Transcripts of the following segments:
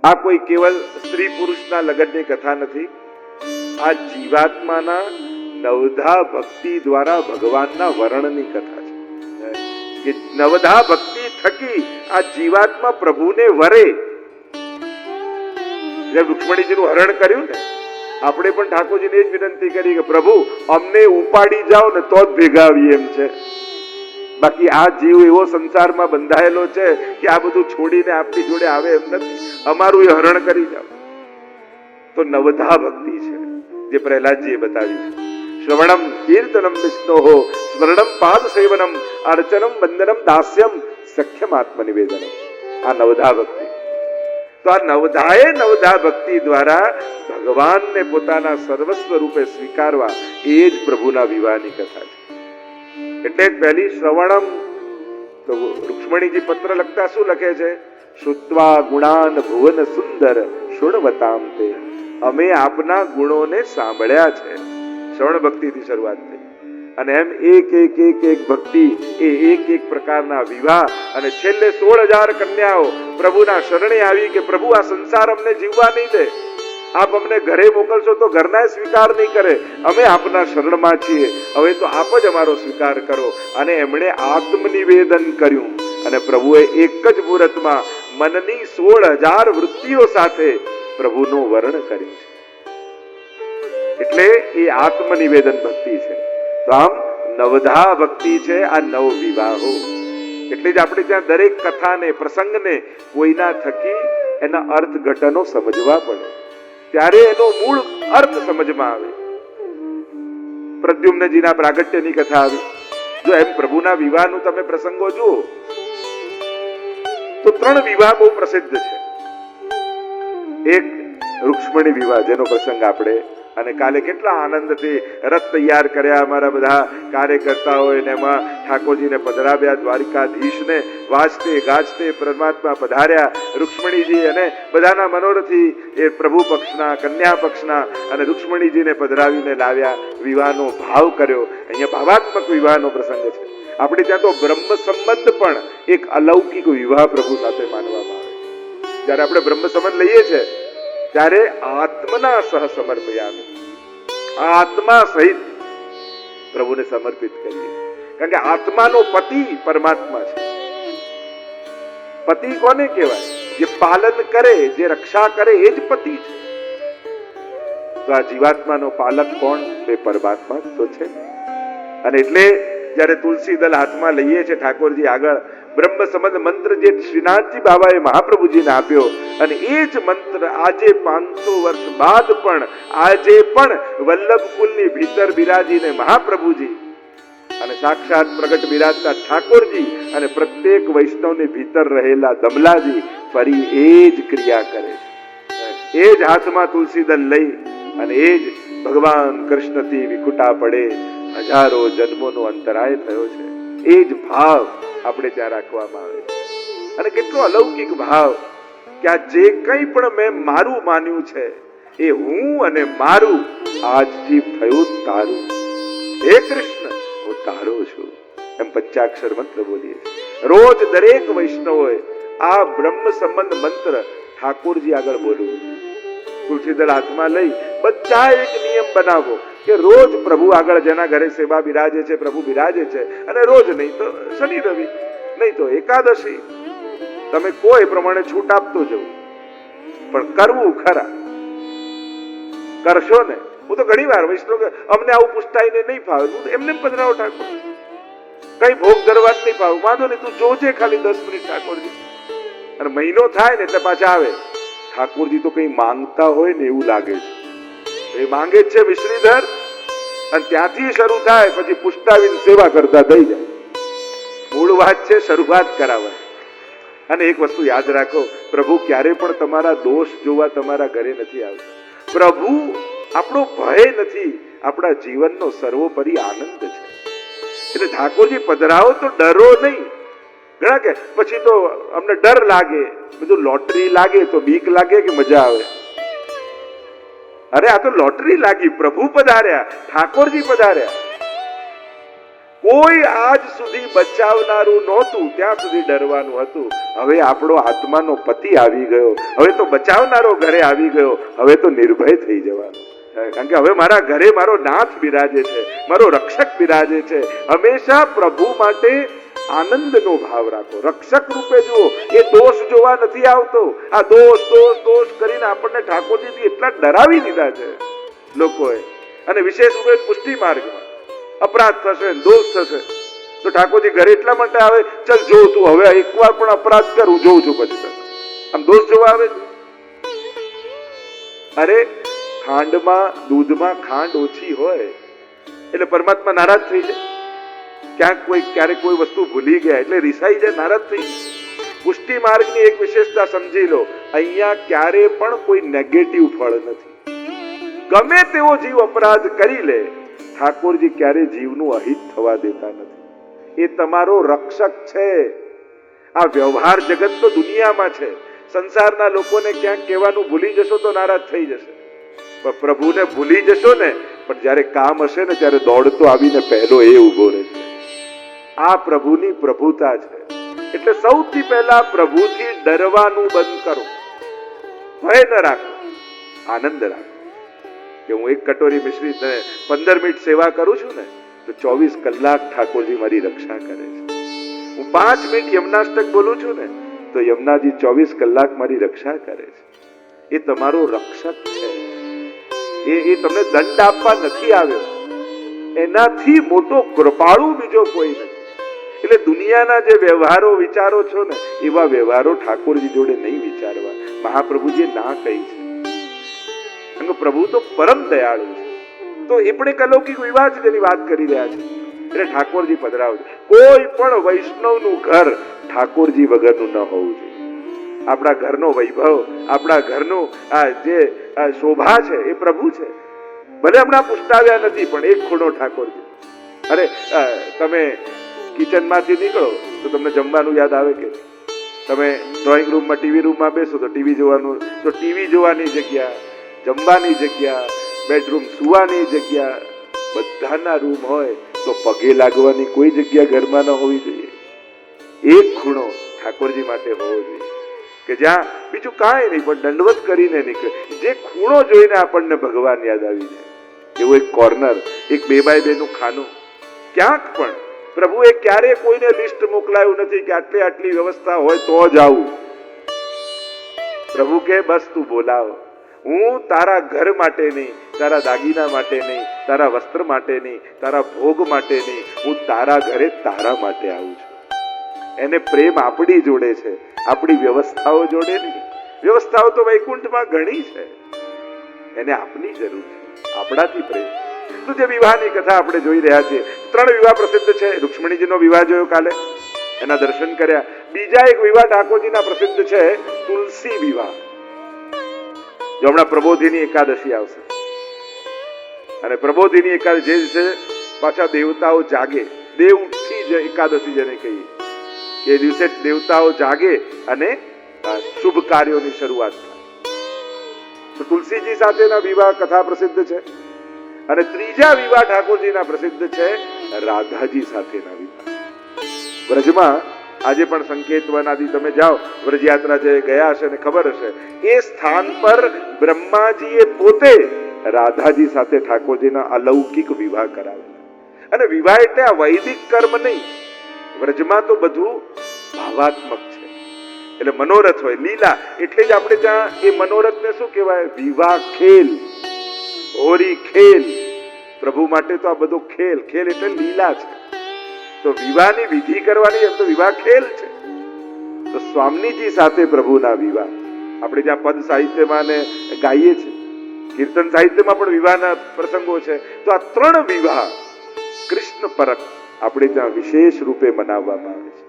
આ કોઈ કેવલ સ્ત્રી પુરુષના લગ્નની કથા નથી. આ જીવાત્માના નવધા ભક્તિ દ્વારા ભગવાનના વર્ણનની કથા છે કે નવધા ભક્તિ થકી આ જીવાત્મા પ્રભુને વરે. જે રૂક્ષ્મણીજીનું હરણ કર્યું ને, આપણે પણ ઠાકોરજીને જ વિનંતી કરી કે પ્રભુ અમને ઉપાડી જાઓ ને તો જ ભેગા આવીએ એમ છે. બાકી આ જીવ એવો સંસારમાં બંધાયેલો છે કે આ બધું છોડીને આપણી જોડે આવે એમ નથી. અમારું એ હરણ કરી જાઓ. તો નવધા ભક્તિ છે જે પ્રહલાદજીએ બતાવી છે. શ્રવણમ કીર્તનમ વિષ્ણોઃ સ્મરણમ પાદ સેવનમ અર્ચનમ વંદનમ દાસ્યમ સખ્યમ આત્મનિવેદનમ. આ નવધા ભક્તિ. તો આ નવધા ભક્તિ દ્વારા ભગવાનને પોતાના સર્વસ્વ રૂપે સ્વીકારવા એ જ પ્રભુના વિવાહની કથા છે. એટલે જ પહેલી શ્રવણમ. તો રૂક્ષ્મણીજી પત્ર લખતા શું લખે છે? શ્રુત્વા ગુણાન ભુવન સુંદર શૃણવતામ તે. અમે આપના ગુણોને સાંભળ્યા છે. શ્રવણ ભક્તિથી શરૂઆત થઈ અને એમ એક એક એક એક ભક્તિ એ એક એક પ્રકારના વિવાહ અને છેલ્લે 16,000 કન્યાઓ પ્રભુના શરણે આવી કે પ્રભુ આ સંસાર અમને જીવવા નહીં દે. આપ અમને ઘરે મોકલશો તો ઘરના સ્વીકાર નહીં કરે. અમે આપના શરણમાં છીએ. હવે તો આપ જ અમારો સ્વીકાર કરો. અને એમણે આત્મનિવેદન કર્યું અને પ્રભુએ એક જ મુહૂર્તમાં મનની 16,000 વૃત્તિઓ સાથે પ્રભુનું વર્ણન કર્યું છે. એટલે એ આત્મનિવેદન ભક્તિ છે. તો આમ નવધા ભક્તિ છે આ નવ વિવાહો. એટલે જ આપણે ત્યાં દરેક કથાને પ્રસંગને કોઈના થકી એના અર્થઘટનો સમજવા પડે, ત્યારે એનો મૂળ અર્થ સમજમાં આવે. પ્રદ્યુમ્નજીના પ્રાગટ્યની કથા આવી. જો એમ પ્રભુના વિવાહનું તમે પ્રસંગો જુઓ તો 3 વિવાહ બહુ પ્રસિદ્ધ છે. એક રૂક્ષ્મણી વિવાહ, જેનો પ્રસંગ આપણે અને કાલે કેટલા આનંદથી રથ તૈયાર કર્યા અમારા બધા કાર્યકર્તાઓએ ને એમાં ઠાકોરજીને પધરાવ્યા. દ્વારિકાધીશને વાજતે ગાજતે પરમાત્મા પધાર્યા. રૂક્ષ્મણીજી અને બધાના મનોરથી એ પ્રભુ પક્ષના, કન્યા પક્ષના અને રૂક્ષ્મણીજીને પધરાવીને લાવ્યા. વિવાહનો ભાવ કર્યો. અહીંયા ભાવાત્મક વિવાહનો પ્રસંગ છે. આપણે ત્યાં તો બ્રહ્મ સંબંધ પણ એક અલૌકિક વિવાહ પ્રભુ સાથે માનવામાં આવે. જ્યારે આપણે બ્રહ્મ સંબંધ લઈએ છીએ ત્યારે આત્મના સહ સમર્પયામિ, આત્મા સહિત પ્રભુને સમર્પિત કરીએ. કારણ કે આત્માનો પતિ પરમાત્મા છે. પતિ કોને કહેવાય? જે પાલન કરે, જે રક્ષા કરે એ જ પતિ છે. તો આ જીવાત્માનો પાલક કોણ? તે પરમાત્મા તો છે. અને એટલે જ્યારે તુલસી દલ હાથમાં લઈએ છે ઠાકોરજી આગળ, બ્રહ્મ સંબંધ મંત્ર જે શ્રીનાથજી બાબાએ મહાપ્રભુજીને આપ્યો અને એ જ મંત્ર આજે 500 વર્ષ બાદ પણ આજે પણ વલ્લભકુલની ભીતર બિરાજીને મહાપ્રભુજી અને સાક્ષાત પ્રગટ બિરાજતા ઠાકોરજી અને પ્રત્યેક વૈષ્ણવની ભીતર રહેલા દમલાજી ફરી એ જ ક્રિયા કરે છે. એ જ હાથમાં તુલસી દલ લઈ અને એ જ ભગવાન કૃષ્ણથી વિખુટા પડે હજારો જન્મોનો અંતરાય થયો છે. એ જ ભાવ આપણે ત્યાં રાખવામાં આવે છે. અને કેટલો અલૌકિક ભાવ કે આ જે કંઈ પણ મેં મારું માન્યું છે એ હું અને મારું આજથી થયું તારું. હે કૃષ્ણ, હું તારો છું. એમ પંચાક્ષર મંત્ર બોલીએ. રોજ દરેક વૈષ્ણવોએ આ બ્રહ્મ સંબંધ મંત્ર ઠાકોરજી આગળ બોલવું. તુલસીદળ હાથમાં લઈ બધા એક નિયમ બનાવો કે રોજ પ્રભુ આગળ જેના ઘરે સેવા બિરાજે છે, પ્રભુ બિરાજે છે, અને રોજ નહીં તો શનિ રવિ, નહીં તો એકાદશી, તમે કોઈ પ્રમાણે છૂટ આપતો જવું, પણ કરવું ખરા. કરશો ને? હું તો ઘણી વાર વૈષ્ણવ અમને આવું પૂછતાઈને નહીં ફાવે, હું એમને પધરાવો ઠાકોર, કઈ ભોગ ધરવા નહીં ફાવે, વાંધો નહીં, તું જોજે ખાલી 10 મિનિટ ઠાકોરજી. અને મહિનો થાય ને એટલે પાછા આવે. ઠાકોરજી તો કઈ માંગતા હોય ને એવું લાગે છે. એ માંગે છે વિશ્રીધર, અને ત્યાંથી શરૂ થાય પછી પુષ્ટાવીને સેવા કરતા થઈ જાય. મૂળ વાત છે શરૂઆત કરાવવા. અને એક વસ્તુ યાદ રાખો, પ્રભુ ક્યારે પણ તમારા દોષ જોવા તમારા ઘરે નથી આવતા. પ્રભુ આપણો ભય નથી, આપણા જીવનનો સર્વોપરી આનંદ છે. એટલે ઠાકોરજી પધરાવો તો ડરો નહીં. ઘણા કે પછી તો અમને ડર લાગે, બધું લોટરી લાગે તો બીક લાગે કે મજા આવે? અરે આ તો લોટરી લાગી, પ્રભુ પધાર્યા, ઠાકોરજી પધાર્યા. કોઈ આજ સુધી બચાવનારું નહોતું, ત્યાં સુધી ડરવાનું હતું. હવે આપણો આત્માનો પતિ આવી ગયો, હવે તો બચાવનારો ઘરે આવી ગયો, હવે તો નિર્ભય થઈ જવાનું. કારણ કે હવે મારા ઘરે મારો નાથ બિરાજે છે, મારો રક્ષક બિરાજે છે. હંમેશા પ્રભુ માટે આનંદનો ભાવ રાખો. રક્ષક રૂપે જુઓ, એ દોષ જોવા નથી આવતો. આ દોષ દોષ દોષ કરીને આપણને ઠાકોરજીથી એટલા ડરાવી દીધા છે લોકોએ. અને વિશેષ રૂપે પુષ્ટિ માર્ગમાં અપરાધ થશે, દોષ થશે, તો ઠાકોરજી ઘરે એટલા માટે આવે, ચલ જો તું હવે એકવાર પણ અપરાધ કર, હું જોઉં છું પછી તને. આમ દોષ જોવા આવે છે. અરે ખાંડમાં, દૂધમાં ખાંડ ઓછી હોય એટલે પરમાત્મા નારાજ થઈ જાય. ક્યારેક કોઈ વસ્તુ ભૂલી ગયા એટલે રિસાઈ જાય, નારાજ થઈ જાય. પુષ્ટિ માર્ગની એક વિશેષતા સમજી લો, અહીંયા ક્યારે પણ કોઈ નેગેટિવ ફળ નથી. ગમે તેવો જીવ અપરાધ કરી લે, ઠાકોરજી ક્યારે જીવનું અહિત થવા દેતા નથી. એ તમારો રક્ષક છે. આ વ્યવહાર જગત તો દુનિયામાં છે. સંસારના લોકોને ક્યાંક કહેવાનું ભૂલી જશો તો નારાજ થઈ જશે, પણ પ્રભુને ભૂલી જશો ને, પણ જ્યારે કામ હશે ને ત્યારે દોડતો આવીને પહેલો એ ઉભો રહેશે. આ પ્રભુની પ્રભુતા છે. એટલે સૌથી પહેલા પ્રભુથી ડરવાનું બંધ કરો. ભય ન રાખો, આનંદ રાખો. કે હું એક કટોરી મિશ્રી 15 મિનિટ સેવા કરું છું ને, તો 24 કલાક ઠાકોરજી મારી રક્ષા કરે છે. હું 5 મિનિટ યમનાષ્ટક બોલું છું ને, તો યમુનાજી 24 કલાક મારી રક્ષા કરે છે. એ તમારો રક્ષક છે. એ તમને દંડ આપવા નથી આવ્યો. એનાથી મોટો કૃપાળુ બીજો કોઈ નથી. એટલે દુનિયાના જે વ્યવહારો વિચારો છો ને, એવા વ્યવહારો ઠાકોરજી જોડે નહીં વિચારવા. મહાપ્રભુજીએ ના કહી છે. પ્રભુ તો પરમ દયાળુ છે. તો એ પણ એક અલૌકિક વિવાહ છે જેની વાત કરી રહ્યા છે. એટલે ઠાકોરજી પધરાવજો. કોઈ પણ વૈષ્ણવનું ઘર ઠાકોરજી વગરનું ન હોવું જોઈએ. આપણા ઘરનો વૈભવ, આપણા ઘરનું આ જે શોભા છે એ પ્રભુ છે. ભલે હમણાં પુષ્ટાવ્યા નથી, પણ એક ખૂણો ઠાકોરજી. અરે તમે કિચનમાંથી નીકળો તો તમને જમવાનું યાદ આવે કે? તમે ડ્રોઈંગ રૂમમાં, ટીવી રૂમમાં બેસો તો ટીવી જોવાનું, તો ટીવી જોવાની જગ્યા, જમવાની જગ્યા, બેડરૂમ સુવાની જગ્યા, બધાના રૂમ હોય તો પગે લાગવાની કોઈ જગ્યા ઘરમાં ન હોવી જોઈએ. એક ખૂણો ઠાકોરજી માટે હોવો જોઈએ કે જ્યાં બીજું કાંઈ નહીં પણ દંડવત કરીને નીકળે. જે ખૂણો જોઈને આપણને ભગવાન યાદ આવી જાય, એવો એક કોર્નર, એક 2x2 નું ખાનું. ક્યાંક પણ પ્રભુએ ક્યારે કોઈને લિસ્ટ મોકલાયું નથી કે આટલી આટલી વ્યવસ્થા હોય તો જ આવું. પ્રભુ કે બસ તું બોલાવ. હું તારા ઘર માટે નહીં, તારા દાગીના માટે નહીં, તારા વસ્ત્ર માટે નહીં, તારા ભોગ માટે નહીં, હું તારા ઘરે તારા માટે આવું છું. એને પ્રેમ આપણી જોડે છે, આપણી વ્યવસ્થાઓ જોડે નહીં. વ્યવસ્થાઓ તો વૈકુંઠમાં ઘણી છે, એને આપની જરૂર છે, આપણાથી પ્રેમ. તો જે વિવાહની કથા આપણે જોઈ રહ્યા છીએ, 3 વિવાહ પ્રસિદ્ધ છે. રૂક્ષ્મણીજીનો વિવાહ જોયો કાલે, એના દર્શન કર્યા. બીજા એક વિવાહ ઠાકોરજીના પ્રસિદ્ધ છે, તુલસી વિવાહ. જો હમણાં પ્રબોધિની એકાદશી આવશે, અને પ્રબોધિની એકાદશી જે છે પાછા દેવતાઓ જાગે, દેવ ઉઠી એકાદશી જેને કહીએ, કે દિવસે દેવતાઓ જાગે અને શુભ કાર્યોની શરૂઆત થાય. તો તુલસીજી સાથેના વિવાહ કથા પ્રસિદ્ધ છે. અને ત્રીજા વિવાહ ઠાકોરજીના પ્રસિદ્ધ છે, રાધાજી સાથેના વિવાહ. વ્રજમાં આજે પણ સંકેત વન આદિ તમે જાઓ, વ્રજયાત્રા જે ગયા હશે ને ખબર હશે, એ સ્થાન પર બ્રહ્માજીએ પોતે રાધાજી સાથે ઠાકોરજીના અલૌકિક વિવાહ કરાવેલા. અને વિવાહ એટલે આ વૈદિક કર્મ નહીં. વ્રજમાં તો બધું ભાવાત્મક છે, એટલે મનોરથ હોય, લીલા. એટલે જ આપણે ત્યાં એ મનોરથને શું કહેવાય? વિવાહ ખેલ, હોરી ખેલ. પ્રભુ માટે તો આ બધો ખેલ, ખેલ એટલે લીલા છે. તો વિવાહની વિધિ કરવાની, એમ તો વિવાહ ખેલ છે. તો સ્વામીજી સાથે પ્રભુના વિવાહ આપણે જ્યાં પદ સાહિત્યમાં ને ગાઈએ છીએ, કીર્તન સાહિત્યમાં પણ વિવાહના પ્રસંગો છે. તો આ 3 વિવાહ કૃષ્ણ પરક આપણે ત્યાં વિશેષ રૂપે મનાવવામાં આવે છે.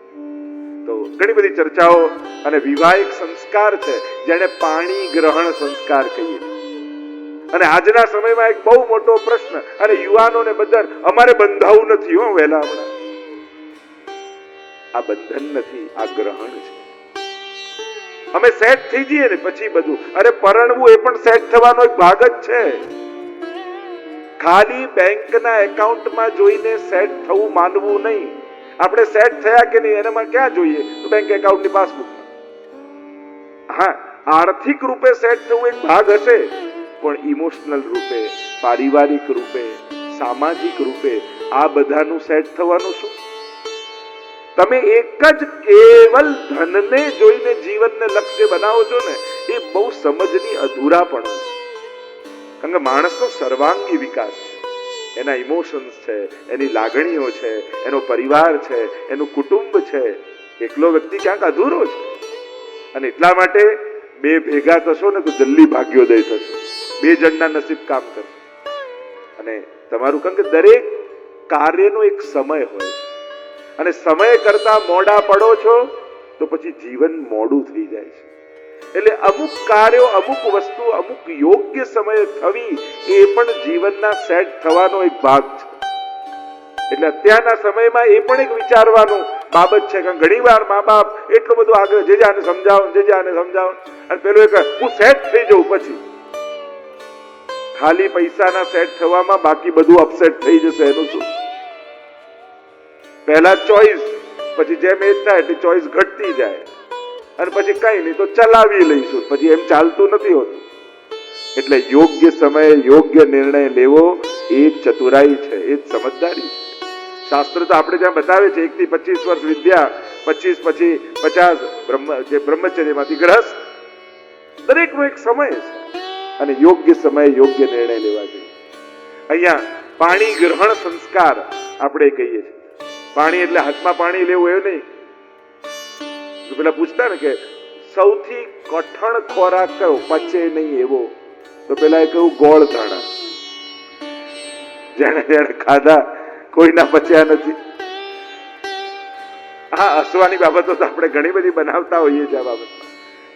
તો ઘણી બધી ચર્ચાઓ. અને વિવાહ એક સંસ્કાર છે, જેને પાણી ગ્રહણ સંસ્કાર કહીએ. અને આજના સમયમાં એક બહુ મોટો પ્રશ્ન, અને યુવાનોને બધા, અમારે બંધાવું નથી હો વહેલા હમણાં. આ બંધન નથી, આ ગ્રહણ છે. અમે સેટ થઈ જઈએ ને પછી બધું. અરે પરણવું એ પણ સેટ થવાનો એક ભાગ જ છે. ખાલી બેંકના એકાઉન્ટમાં જોઈને સેટ થવું માનવું નહીં. આપણે સેટ થયા કે નહીં એનામાં ક્યાં જોઈએ? તો બેંક એકાઉન્ટની પાસબુકમાં. હા, આર્થિક રૂપે સેટ થવું એક ભાગ હશે, પણ ઇમોશનલ રૂપે, પારિવારિક રૂપે, સામાજિક રૂપે આ બધાનું સેટ થવાનું શું? તમે એક જ કેવલ ધનને જોઈને જીવનને લક્ષ્ય બનાવો છો ને, એ બહુ સમજની અધૂરાપણું છે. કારણ કે માણસનો સર્વાંગી વિકાસ છે, એના ઇમોશન્સ છે, એની લાગણીઓ છે, એનો પરિવાર છે, એનું કુટુંબ છે. એકલો વ્યક્તિ ક્યાંક અધૂરો છે. અને એટલા માટે બે ભેગા થશો ને તો જલ્દી ભાગ્યોદય થશે. બે જણના નસીબ કામ કરશે. અને તમારું કારણ કે દરેક કાર્યનો એક સમય હોય છે, અને સમય કરતા મોડા પડો છો તો પછી જીવન મોડું થઈ જાય છે. એટલે અમુક કાર્યો, અમુક વસ્તુ અમુક યોગ્ય સમયે થવી એ પણ જીવનના સેટ થવાનો એક ભાગ છે. એટલે અત્યારના સમયમાં એ પણ એક વિચારવાનું બાબત છે કે ઘણી વાર મા બાપ એટલું બધું આગળ જે આને સમજાવો અને પેલું એક હું સેટ થઈ જઉં, પછી ખાલી પૈસાના સેટ થવામાં બાકી બધું અપસેટ થઈ જશે. એનું શું? પહેલા ચોઈસ, પછી જેમ એ થાય એટલે ચોઈસ ઘટતી જાય, અને પછી કઈ નહીં તો ચલાવી લઈશું, પછી એમ ચાલતું નથી હોતું. એટલે યોગ્ય સમયે યોગ્ય નિર્ણય લેવો એ ચતુરાઈ છે, એ સમજદારી છે. શાસ્ત્ર તો આપણે જ્યાં બતાવે છે 1 થી 25 વર્ષ વિદ્યા, 25 પછી 50 બ્રહ્મચર્યમાંથી ગ્રહસ્થ. દરેકનો એક સમય છે, અને યોગ્ય સમયે યોગ્ય નિર્ણય લેવા જોઈએ. અહીંયા પાણી ગ્રહણ સંસ્કાર આપણે કહીએ છીએ. પાણી એટલે હાથમાં પાણી લેવું એવું નહીં. પેલા પૂછતા ને કે સૌથી કઠણ ખોરાક કયો, પચે નહીં એવો? તો પેલા એ કહ્યું ગોળ ધાણા. જેને જેને ખાધા કોઈના પચ્યા નથી. હા, હસવાની બાબતો તો આપણે ઘણી બધી બનાવતા હોઈએ છીએ આ બાબતમાં,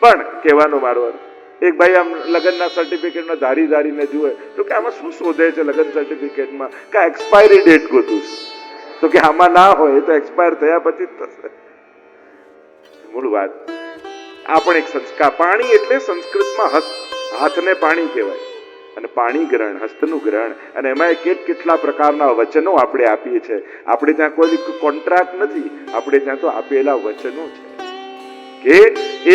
પણ કહેવાનો મારો અર્થ, એક ભાઈ આમ લગ્નના સર્ટિફિકેટમાં ધારીને જુએ તો કે આમાં શું શોધે છે લગ્ન સર્ટિફિકેટમાં? કે એક્સપાયરી ડેટ ગોતું છે. તો કે આમાં ના હોય, તો એક્સપાયર થયા પછી જ થશે. મૂળ વાત આ પણ એક સંસ્કાર. પાણી એટલે સંસ્કૃતમાં હાથને પાણી કહેવાય, અને પાણી ગ્રહણ, હસ્તનું ગ્રહણ. અને એમાં કેટલા પ્રકારના વચનો આપણે આપીએ છીએ. આપણે ત્યાં કોઈ કોન્ટ્રાક્ટ નથી, આપણે ત્યાં તો આપેલા વચનો છે કે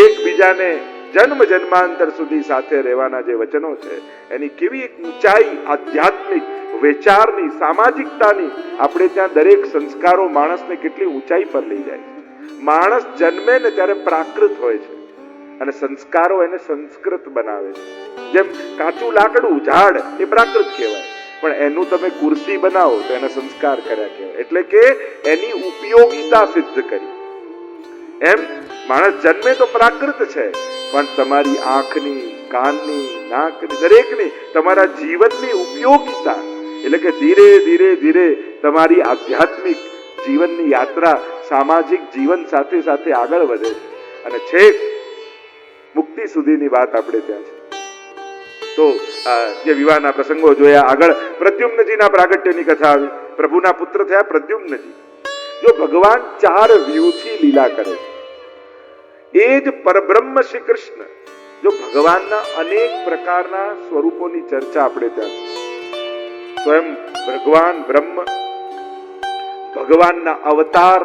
એકબીજાને જન્મ જન્માંતર સુધી સાથે રહેવાના જે વચનો છે, એની કેવી એક ઊંચાઈ આધ્યાત્મિક, વિચારની, સામાજિકતાની. આપણે ત્યાં દરેક સંસ્કારો માણસને કેટલી ઊંચાઈ પર લઈ જાય છે. માણસ જન્મે ને ત્યારે પ્રાકૃત હોય છે, અને સંસ્કારો એને સંસ્કૃત બનાવે છે. જેમ કાચું લાકડું, ઝાડ એ પ્રાકૃત કહેવાય, પણ એનું તમે કુર્સી બનાવો તો એને સંસ્કાર કર્યા કહેવાય. એટલે કે એની ઉપયોગિતા સિદ્ધ કરી. એમ માણસ જન્મે તો પ્રાકૃત છે, પણ તમારી આંખની, કાનની, નાકની, દરેકની, તમારા જીવનની ઉપયોગિતા, એટલે કે ધીરે ધીરે તમારી આધ્યાત્મિક જીવનની યાત્રા સામાજિક જીવન સાથે સાથે આગળ વધે છે, અને છેક મુક્તિ સુધીની વાત આપણે ત્યાં છે. તો જે વિવાહના પ્રસંગો જોયા, આગળ પ્રદ્યુમ્નજીના પ્રાગટ્યની કથા આવી. પ્રભુના પુત્ર થયા પ્રદ્યુમ્નજી. જો ભગવાન 4 વ્યૂહથી લીલા કરે છે, એ જ પરબ્રહ્મ શ્રી કૃષ્ણ. જો ભગવાનના અનેક પ્રકારના સ્વરૂપોની ચર્ચા આપણે ત્યાં છે. સ્વયં ભગવાન બ્રહ્મ, ભગવાનના અવતાર,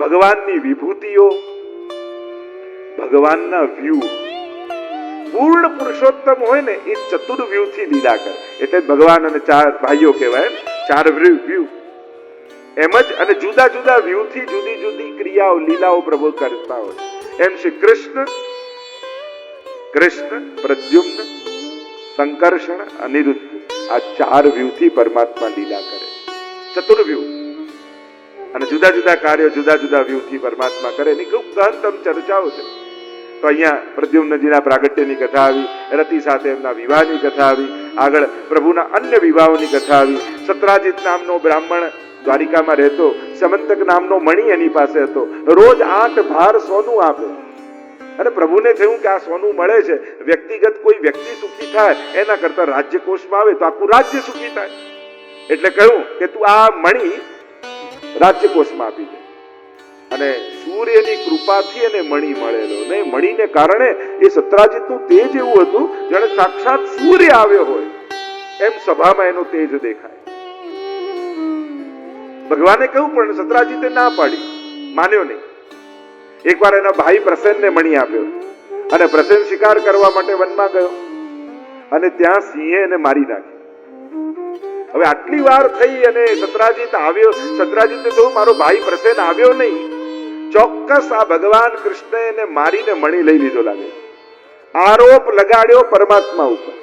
ભગવાનની વિભૂતિઓ, ભગવાનના વ્યૂહ. પૂર્ણ પુરુષોત્તમ હોય ને એ ચતુર્વ્યૂહથી લીલા કરે, એટલે ભગવાન અને 4 ભાઈઓ કહેવાય, 4 વ્યૂહ. એમ જ અને જુદા જુદા વ્યૂહથી જુદી જુદી ક્રિયાઓ, લીલાઓ પ્રભુ કરતા હોય. એમ શ્રી કૃષ્ણ, પ્રદ્યુમ્ન, સંકર્ષણ, અનિરુદ્ધ, આ 4 વ્યૂહથી પરમાત્મા લીલા કરે. ચતુર્વ્યૂહ. અને જુદા જુદા કાર્યો જુદા જુદા વ્યૂહથી પરમાત્મા કરે. એની ખૂબ ગહનતમ ચર્ચાઓ છે. તો અહીંયા પ્રદ્યુમ્નજીના પ્રાગટ્યની કથા આવી, રતિ સાથે એમના વિવાહની કથા આવી, આગળ પ્રભુના અન્ય વિવાહોની કથા આવી. સત્રાજીત નામનો બ્રાહ્મણ દ્વારિકામાં રહેતો, સમંતક નામનો મણી એની પાસે હતો. રોજ 8 ભાર સોનું આપે, અને પ્રભુને થયું કે આ સોનું મળે છે, વ્યક્તિગત કોઈ વ્યક્તિ સુખી થાય એના કરતા રાજ્યકોષમાં આવે તો આખું રાજ્ય સુખી થાય. એટલે કહ્યું કે તું આ મણી રાજ્યકોષમાં આપી દે. અને સૂર્યની કૃપાથી એને મણી મળેલો, ને મણીને કારણે એ સત્રાજીતનું તેજ એવું હતું જાણે સાક્ષાત સૂર્ય આવ્યો હોય. એમ સભામાં એનું તેજ દેખાય. ભગવાને કહ્યું પણ સત્રાજીતે ના પાડી, માન્યો નહીં. એકવાર એના ભાઈ પ્રસેનને મણી આપ્યો અને પ્રસેન શિકાર કરવા માટે વનમાં ગયો અને ત્યાં સિંહે એને મારી નાખ્યો. હવે આટલી વાર થઈ અને સત્રાજીત આવ્યો, સત્રાજીતે કહ્યું મારો ભાઈ પ્રસેન આવ્યો નહીં, ચોક્કસ આ ભગવાન કૃષ્ણ એને મારીને મણી લઈ લીધો લાગે. આરોપ લગાડ્યો પરમાત્મા ઉપર.